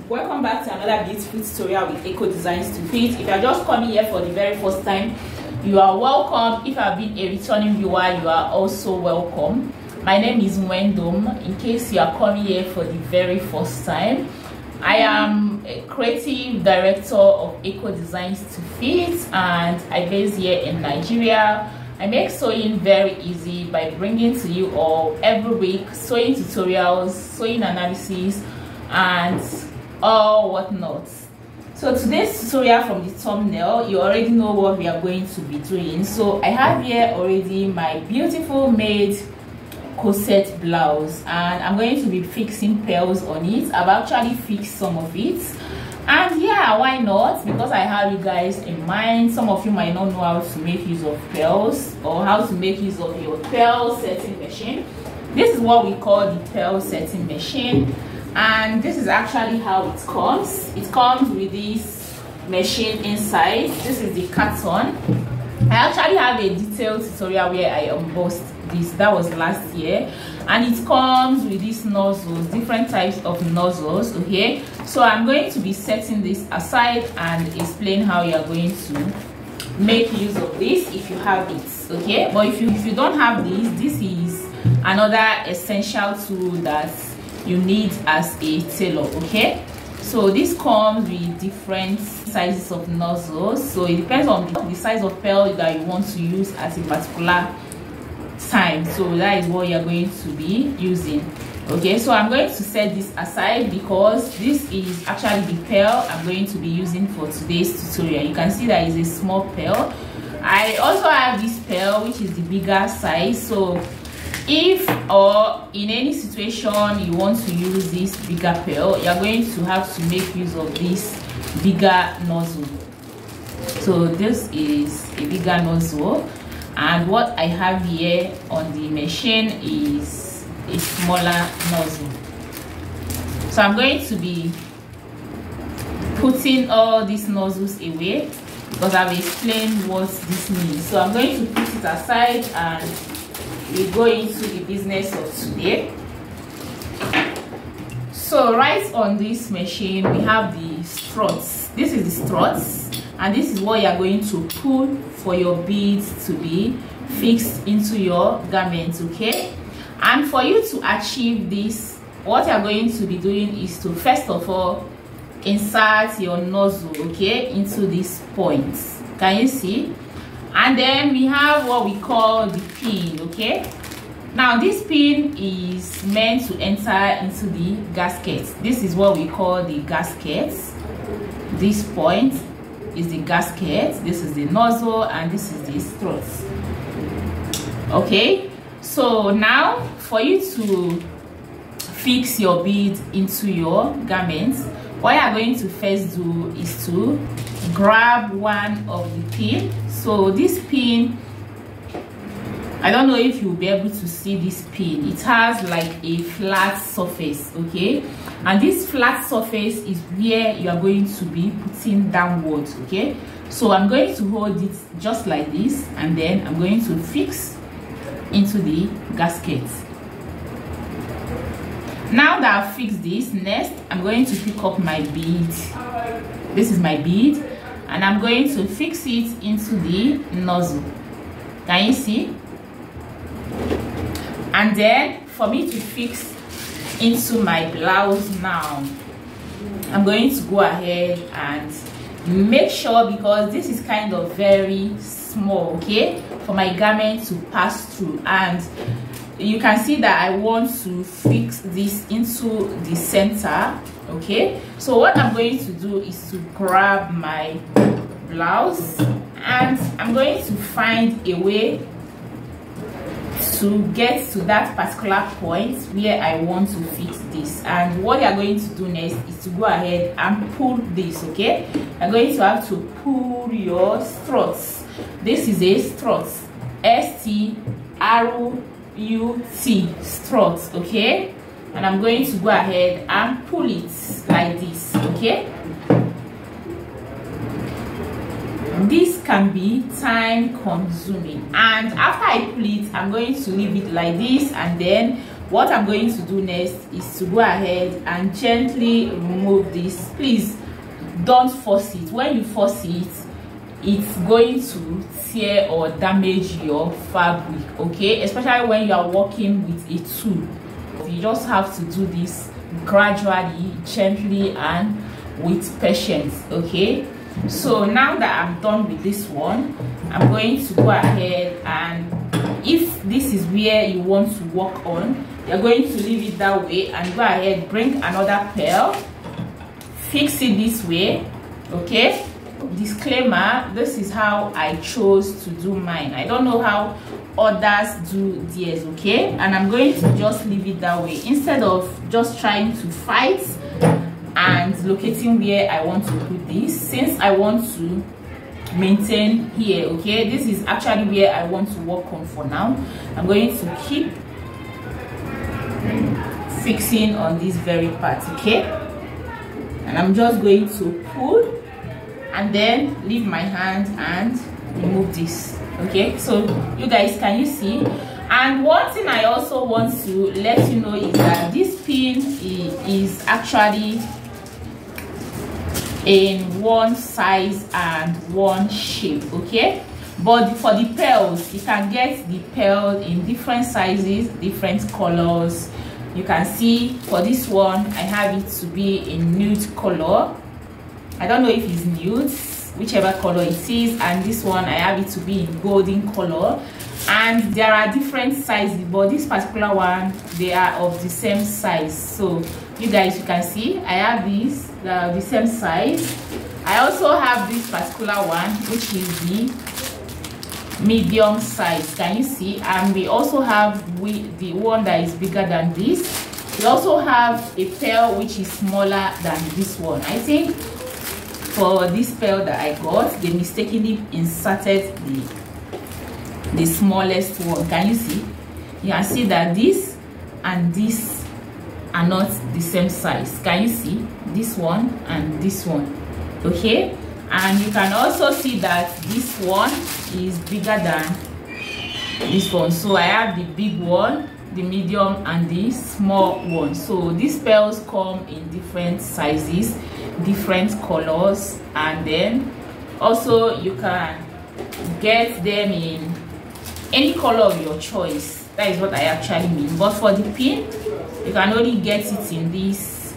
Welcome back to another beautiful tutorial with Eco Designs to Fit. If you are just coming here for the very first time, you are welcome. If you have been a returning viewer, you are also welcome. My name is Mwendom. In case you are coming here for the very first time, I am a creative director of Eco Designs to Fit, and I base here in Nigeria. I make sewing very easy by bringing to you all every week sewing tutorials, sewing analysis, and all whatnot. So today's tutorial, from the thumbnail, you already know what we are going to be doing. So I have here already my beautiful made corset blouse, and I'm going to be fixing pearls on it. I've actually fixed some of it, and yeah, why not? Because I have you guys in mind. Some of you might not know how to make use of pearls or how to make use of your pearl setting machine. This is what we call the pearl setting machine, and this is actually how it comes. It comes with this machine inside. This is the carton. I actually have a detailed tutorial where I embossed this. That was last year, and it comes with these nozzles, different types of nozzles. Okay, so I'm going to be setting this aside and explain how you are going to make use of this if you have it. Okay, but if you don't have this is another essential tool that you need as a tailor. Okay, so this comes with different sizes of nozzles, so it depends on the size of pearl that you want to use at a particular time. So that is what you're going to be using. Okay, so I'm going to set this aside because this is actually the pearl I'm going to be using for today's tutorial. You can see that is a small pearl. I also have this pearl which is the bigger size, so if or in any situation you want to use this bigger pearl, you're going to have to make use of this bigger nozzle. So this is a bigger nozzle, and what I have here on the machine is a smaller nozzle. So I'm going to be putting all these nozzles away because I've explained what this means. So I'm going to put it aside and we go into the business of today. So right on this machine we have the struts. This is the struts, and this is what you are going to pull for your beads to be fixed into your garments. Okay, and for you to achieve this, what you are going to be doing is to first of all insert your nozzle, okay, into these points. Can you see? And then we have what we call the pin. Okay, now this pin is meant to enter into the gasket. This is what we call the gasket. This point is the gasket, this is the nozzle, and this is the struts. Okay, so now for you to fix your bead into your garments, what you are going to first do is to grab one of the pin. So this pin, I don't know if you'll be able to see this pin. It has like a flat surface, okay, and this flat surface is where you are going to be putting downwards. Okay, so I'm going to hold it just like this, and then I'm going to fix into the gasket. Now that I've fixed this, next I'm going to pick up my bead. This is my bead, and I'm going to fix it into the nozzle. Can you see? And then for me to fix into my blouse now, I'm going to go ahead and make sure, because this is kind of very small, okay, for my garment to pass through, and you can see that I want to fix this into the center. Okay, so what I'm going to do is to grab my blouse, and I'm going to find a way to get to that particular point where I want to fix this. And what you're going to do next is to go ahead and pull this. Okay, you're going to have to pull your struts. This is a strut, S-T-R-U-T, strut. Okay, and I'm going to go ahead and pull it like this. Okay, this can be time consuming, and after I pull it, I'm going to leave it like this, and then what I'm going to do next is to go ahead and gently remove this. Please don't force it. When you force it, it's going to tear or damage your fabric, okay, especially when you are working with a tool. You just have to do this gradually, gently, and with patience, okay. So now that I'm done with this one, I'm going to go ahead, and if this is where you want to work on, you're going to leave it that way and go ahead, bring another pearl, fix it this way, okay. Disclaimer, this is how I chose to do mine. I don't know how others do theirs, okay. And I'm going to just leave it that way instead of just trying to fight and locating where I want to put this. Since I want to maintain here, okay, this is actually where I want to work on for now. I'm going to keep fixing on this very part, okay, and I'm just going to pull and then leave my hand and remove this, okay. So you guys, can you see? And one thing I also want to let you know is that this pin is actually in one size and one shape, okay. But for the pearls, you can get the pearl in different sizes, different colors. You can see for this one I have it to be in nude color. I don't know if it's nude, whichever color it is, and this one I have it to be in golden color. And there are different sizes, but this particular one, they are of the same size. So you guys, you can see I have these, the same size. I also have this particular one, which is the medium size. Can you see? And we also have the one that is bigger than this. We also have a pearl which is smaller than this one. I think for this pearl that I got, they mistakenly inserted the smallest one. Can you see? You can see that this and this are not the same size. Can you see? This one and this one, okay. And you can also see that this one is bigger than this one. So I have the big one, the medium, and the small one. So these pearls come in different sizes, different colors, and then also you can get them in any color of your choice. That is what I actually mean. But for the pin, you can only get it in this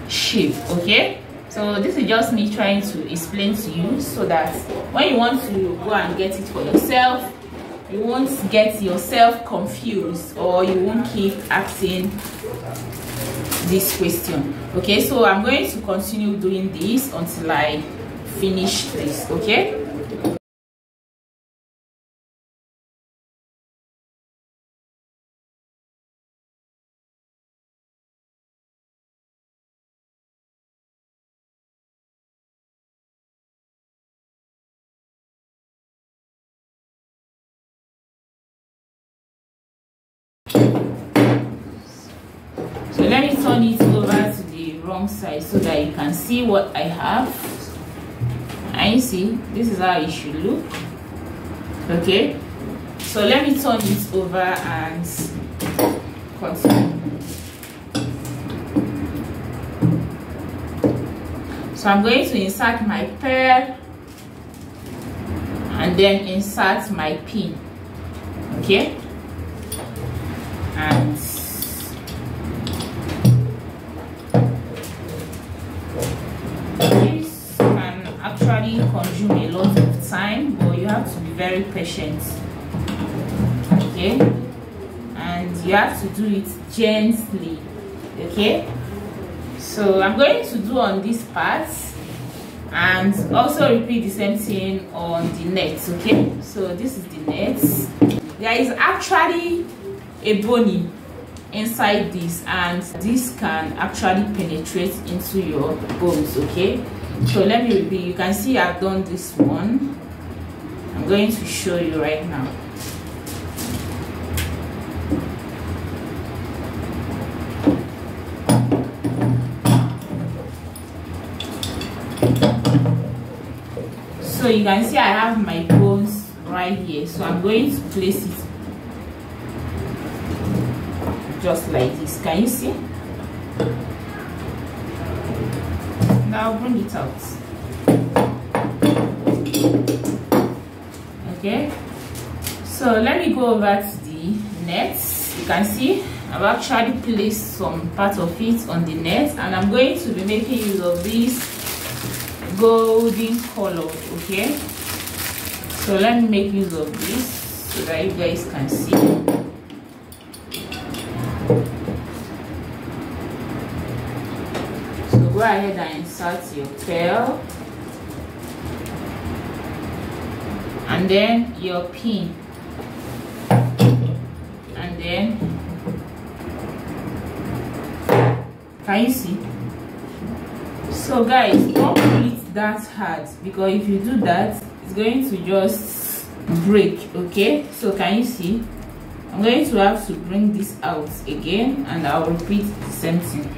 shape, okay. So this is just me trying to explain to you so that when you want to go and get it for yourself, you won't get yourself confused, or you won't keep asking this question, okay. So I'm going to continue doing this until I finish this, okay. So let me turn it over to the wrong side so that you can see what I have. And you see, this is how it should look, okay. So let me turn it over and continue. So I'm going to insert my pearl and then insert my pin, okay. And this can actually consume a lot of time, but you have to be very patient, okay. And you have to do it gently, okay. So I'm going to do on this part and also repeat the same thing on the net, okay. So this is the net. There is actually a bony inside this, and this can actually penetrate into your bones, okay. So let me repeat. You can see I've done this one. I'm going to show you right now. So you can see I have my bones right here, so I'm going to place it just like this. Can you see? Now bring it out. Okay, so let me go over to the net. You can see I've actually placed some part of it on the net, and I'm going to be making use of this golden color. Okay, so let me make use of this so that you guys can see. So go ahead and insert your pearl, and then your pin, and then can you see? So guys, don't pull it that hard, because if you do that, it's going to just break. Okay, so can you see? I'm going to have to bring this out again, and I'll repeat the same thing.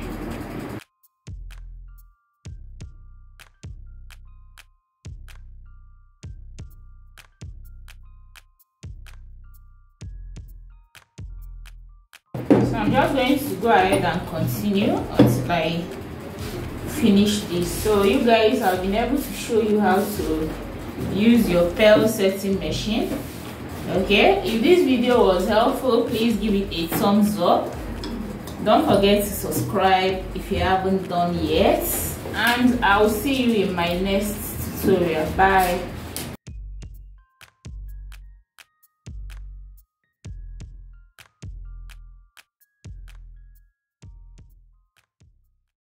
So I'm just going to go ahead and continue until I finish this. So you guys have been able to show you how to use your pearl setting machine. Okay, if this video was helpful, please give it a thumbs up. Don't forget to subscribe if you haven't done yet, and I'll see you in my next tutorial. Bye.